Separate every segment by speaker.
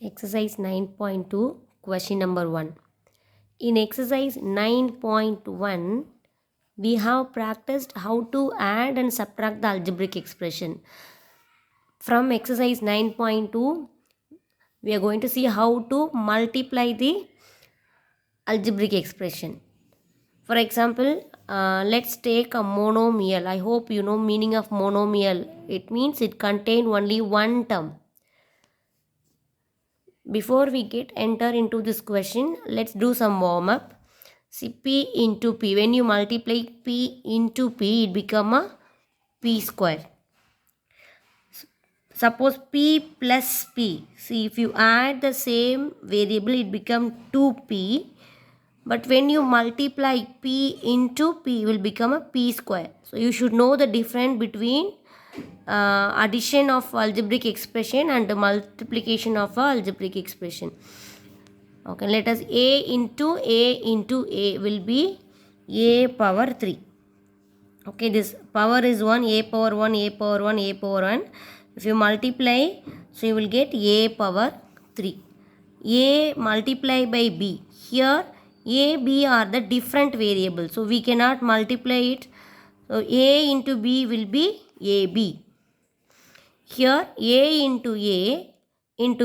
Speaker 1: Exercise 9.2, question number 1. In exercise 9.1, we have practiced how to add and subtract the algebraic expression. From exercise 9.2, we are going to see how to multiply the algebraic expression. For example, let's take a monomial. I hope you know meaning of monomial. It means it contains only one term. Before we get enter into this question, let's do some warm up. See, p into p. When you multiply p into p, it become a p square. Suppose p plus p. See, if you add the same variable, it become 2p. But when you multiply p into p, it will become a p square. So you should know the difference between addition of algebraic expression and the multiplication of algebraic expression. Okay, let us a into a will be a power 3. Okay, this power is 1, a power 1, a power 1, a power 1. If you multiply, so you will get a power 3. A multiply by b. Here a, b are the different variables. So we cannot multiply it. So a into b will be ab. Here a into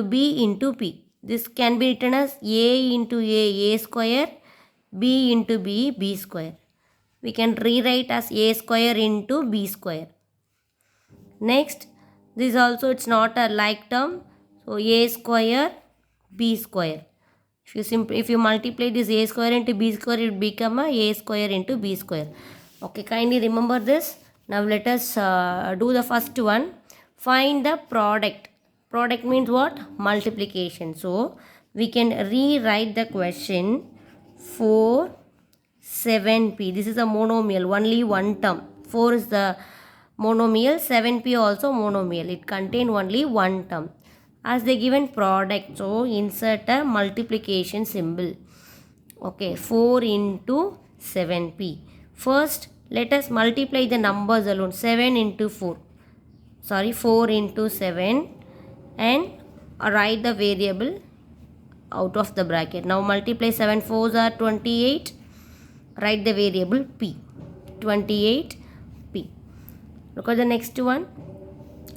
Speaker 1: b into p. This can be written as a into a square, b into b square. We can rewrite as a square into b square. Next, this also it's not a like term. So a square, b square. If you multiply this a square into b square, it will become a square into b square. Okay, kindly remember this. Now let us do the first one. Find the product. Product means what? Multiplication. So we can rewrite the question 4 7p. This is a monomial, only one term. 4 is the monomial, 7p also monomial. It contains only one term. As they given product, so insert a multiplication symbol. Okay, 4 into 7p. First, let us multiply the numbers alone. 7 into 4. 4 into 7 and write the variable out of the bracket. Now multiply 7 4s are 28. Write the variable p. 28p. Look at the next one.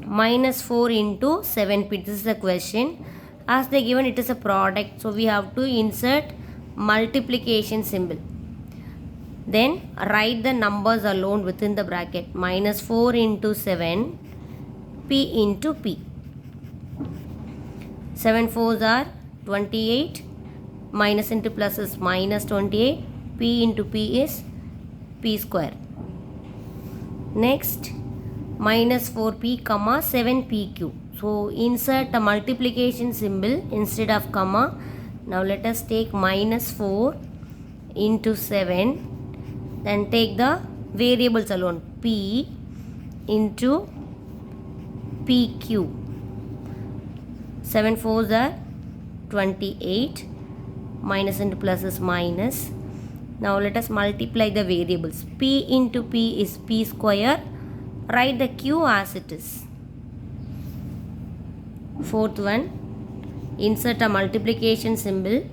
Speaker 1: Minus 4 into 7p. This is the question. As they given, it is a product. So we have to insert multiplication symbol. Then write the numbers alone within the bracket. Minus 4 into 7. P into p. 7 4s are 28. Minus into plus is minus 28. P into p is p square. Next, minus 4p comma 7pq. So insert a multiplication symbol instead of comma. Now let us take minus 4 into 7. Then take the variables alone. P into pq. 7 4s are 28. Minus into plus is minus. Now let us multiply the variables. P into p is p square. Write the q as it is. Fourth one. Insert a multiplication symbol.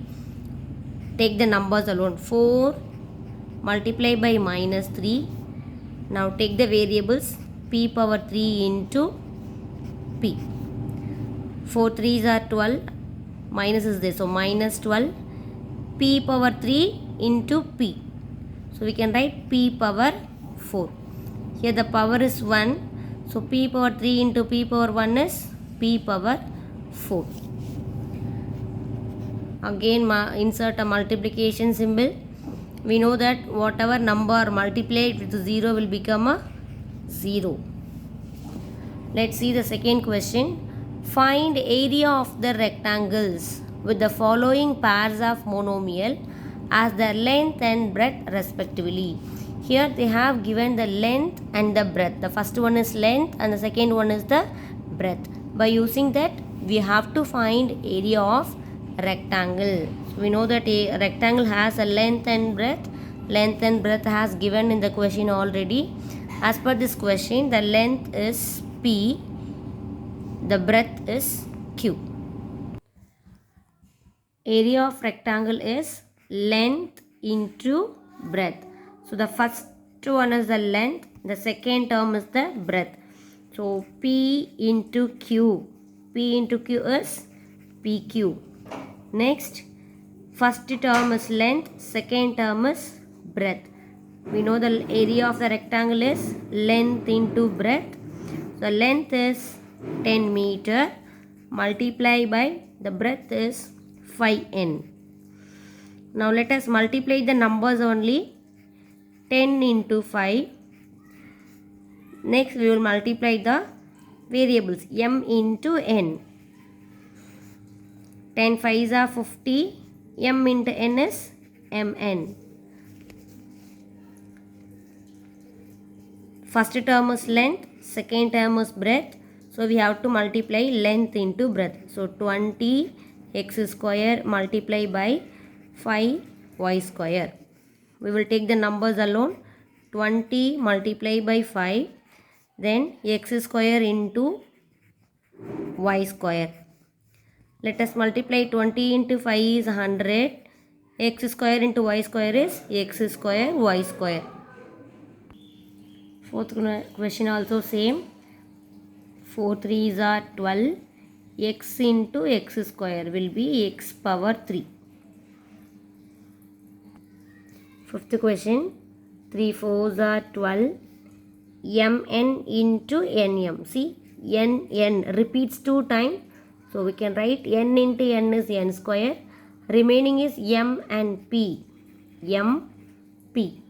Speaker 1: Take the numbers alone. 4 multiply by minus 3. Now take the variables. P power 3 into p. 4 3s are 12. Minus is there. So minus 12. P power 3 into p. So we can write p power 4. Here the power is 1. So p power 3 into p power 1 is p power 4. Again insert a multiplication symbol. We know that whatever number multiplied with 0 will become a 0. Let's see the second question. Find area of the rectangles with the following pairs of monomial as their length and breadth respectively. Here they have given the length and the breadth. The first one is length and the second one is the breadth. By using that, we have to find area of rectangle. So we know that a rectangle has a length and breadth. Length and breadth has given in the question already. As per this question, the length is p, the breadth is q. area of rectangle is length into breadth. So the first one is the length, the second term is the breadth. So P into Q. P into Q is PQ. Next, first term is length, second term is breadth. We know the area of the rectangle is length into breadth. So length is 10 meter. Multiply by the breadth is 5n. Now let us multiply the numbers only. 10 into 5. Next we will multiply the variables m into n. 10 5s are 50. M into n is mn. First term is length, second term is breadth. So we have to multiply length into breadth. So 20 x square multiply by 5 y square. We will take the numbers alone. 20 multiply by 5. Then x square into y square. Let us multiply 20 into 5 is 100. X square into y square is x square y square. Fourth question also same. 4 3s are 12. X into x square will be x power 3. Fifth question. 3 4s are 12. Mn into nm. See, n repeats 2 times. So we can write n into n is n square. Remaining is m and p. M, p.